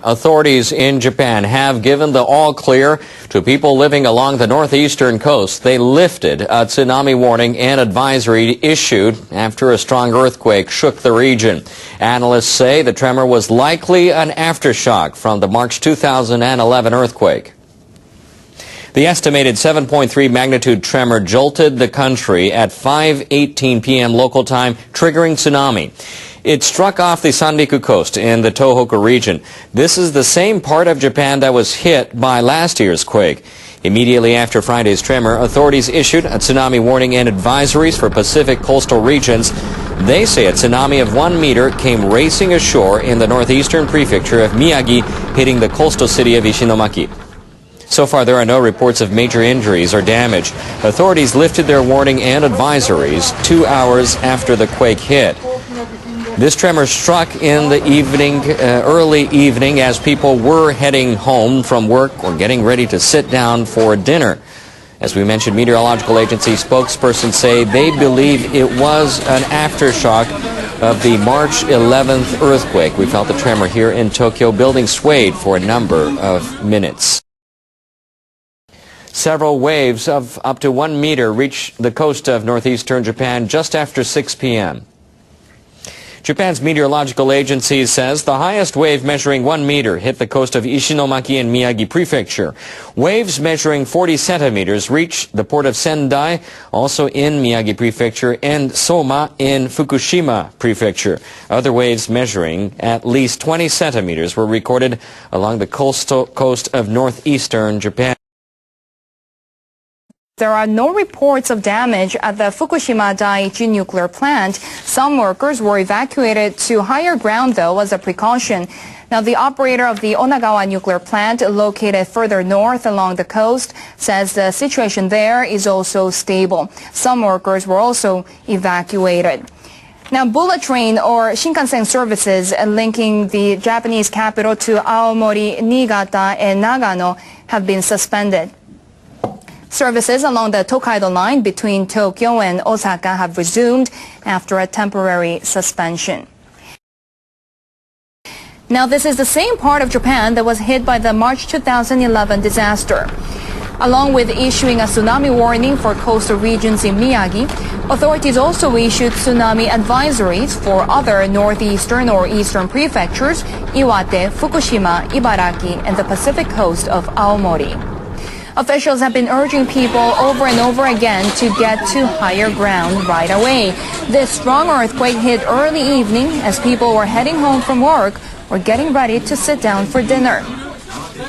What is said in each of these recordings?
Authorities in Japan have given the all-clear to people living along the northeastern coast. They lifted a tsunami warning and advisory issued after a strong earthquake shook the region. Analysts say the tremor was likely an aftershock from the March 2011 earthquake. The estimated 7.3 magnitude tremor jolted the country at 5:18 p.m. local time, triggering tsunami. It struck off the Sanriku coast in the Tohoku region. This is the same part of Japan that was hit by last year's quake. Immediately after Friday's tremor, authorities issued a tsunami warning and advisories for Pacific coastal regions. They say a tsunami of 1 meter came racing ashore in the northeastern prefecture of Miyagi, hitting the coastal city of Ishinomaki. So far, there are no reports of major injuries or damage. Authorities lifted their warning and advisories 2 hours after the quake hit. This tremor struck in the evening, early evening, as people were heading home from work or getting ready to sit down for dinner. As we mentioned, meteorological agency spokespersons say they believe it was an aftershock of the March 11th earthquake. We felt the tremor here in Tokyo. Buildings swayed for a number of minutes. Several waves of up to 1 meter reached the coast of northeastern Japan just after 6 p.m. Japan's meteorological agency says the highest wave measuring 1 meter hit the coast of Ishinomaki and Miyagi Prefecture. Waves measuring 40 centimeters reached the port of Sendai, also in Miyagi Prefecture, and Soma in Fukushima Prefecture. Other waves measuring at least 20 centimeters were recorded along the coast of northeastern Japan. There are no reports of damage at the Fukushima Daiichi nuclear plant. Some workers were evacuated to higher ground, though, as a precaution. Now, the operator of the Onagawa nuclear plant, located further north along the coast, says the situation there is also stable. Some workers were also evacuated. Now, bullet train or Shinkansen services linking the Japanese capital to Aomori, Niigata, and Nagano have been suspended. Services along the Tokaido line between Tokyo and Osaka have resumed after a temporary suspension. Now, this is the same part of Japan that was hit by the March 2011 disaster. Along with issuing a tsunami warning for coastal regions in Miyagi, authorities also issued tsunami advisories for other northeastern or eastern prefectures, Iwate, Fukushima, Ibaraki, and the Pacific coast of Aomori. Officials have been urging people over and over again to get to higher ground right away. This strong earthquake hit early evening as people were heading home from work or getting ready to sit down for dinner.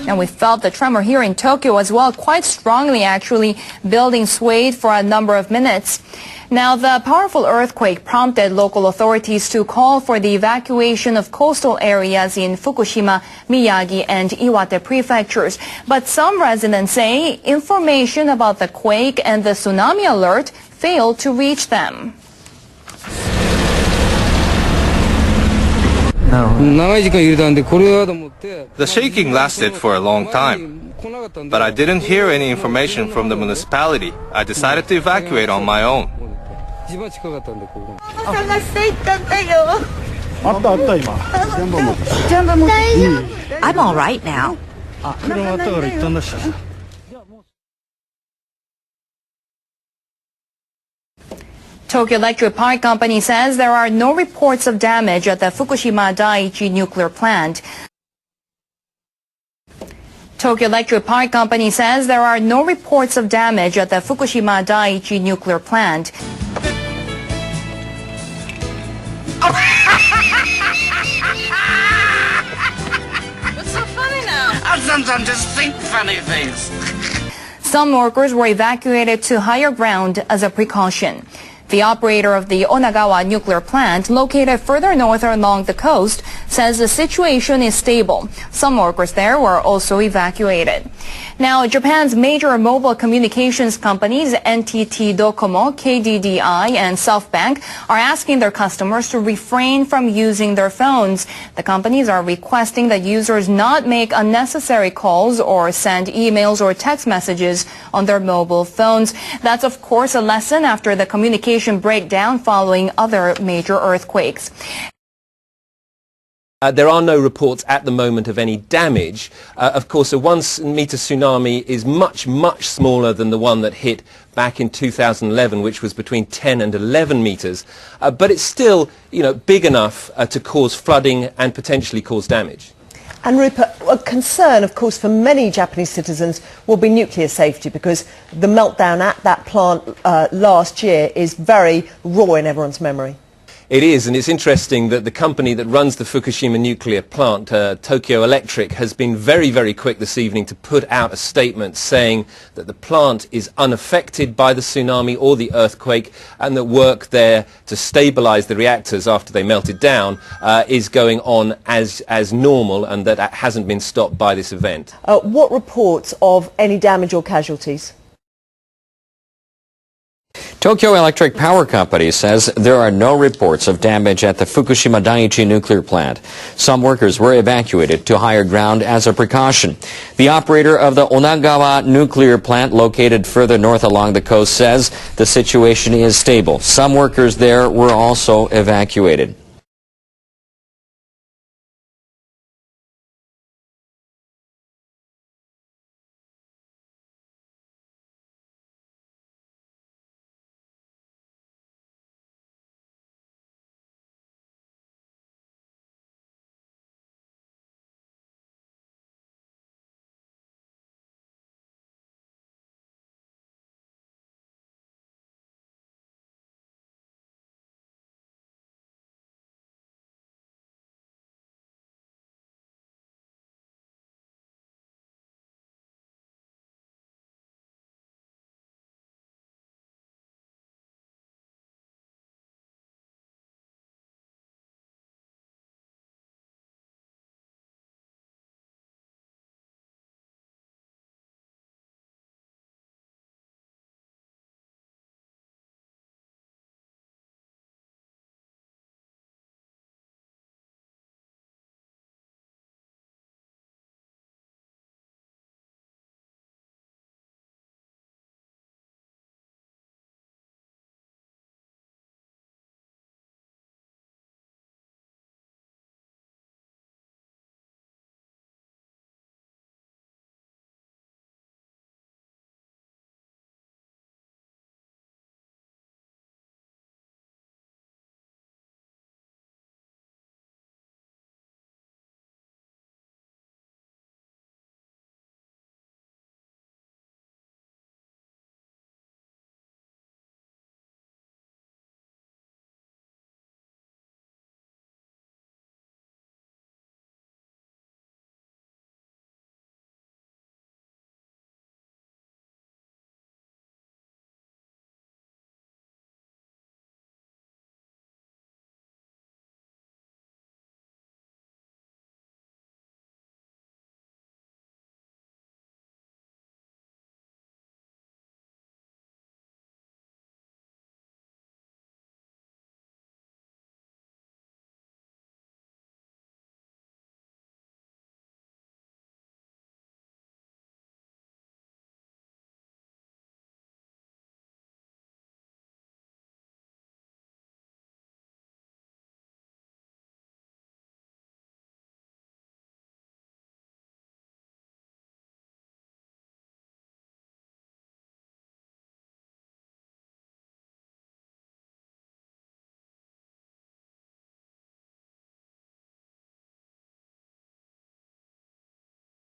And we felt the tremor here in Tokyo as well, quite strongly actually. Buildings swayed for a number of minutes. Now, the powerful earthquake prompted local authorities to call for the evacuation of coastal areas in Fukushima, Miyagi, and Iwate prefectures. But some residents say information about the quake and the tsunami alert failed to reach them. The shaking lasted for a long time, but I didn't hear any information from the municipality. I decided to evacuate on my own. I'm all right now. Tokyo Electric Power Company says there are no reports of damage at the Fukushima Daiichi nuclear plant. Tokyo Electric Power Company says there are no reports of damage at the Fukushima Daiichi nuclear plant. What's so funny now? I sometimes just think funny things. Some workers were evacuated to higher ground as a precaution. The operator of the Onagawa nuclear plant, located further north along the coast, says the situation is stable. Some workers there were also evacuated. Now, Japan's major mobile communications companies, NTT Docomo, KDDI, and SoftBank, are asking their customers to refrain from using their phones. The companies are requesting that users not make unnecessary calls or send emails or text messages on their mobile phones. That's, of course, a lesson after the communication breakdown following other major earthquakes. There are no reports at the moment of any damage. Of course, a 1-meter tsunami is much, much smaller than the one that hit back in 2011, which was between 10 and 11 meters. But it's still, big enough to cause flooding and potentially cause damage. And Rupert, a concern, of course, for many Japanese citizens will be nuclear safety, because the meltdown at that plant last year is very raw in everyone's memory. It is, and it's interesting that the company that runs the Fukushima nuclear plant, Tokyo Electric, has been very, very quick this evening to put out a statement saying that the plant is unaffected by the tsunami or the earthquake, and that work there to stabilize the reactors after they melted down is going on as normal, and that hasn't been stopped by this event. What reports of any damage or casualties? Tokyo Electric Power Company says there are no reports of damage at the Fukushima Daiichi nuclear plant. Some workers were evacuated to higher ground as a precaution. The operator of the Onagawa nuclear plant, located further north along the coast, says the situation is stable. Some workers there were also evacuated.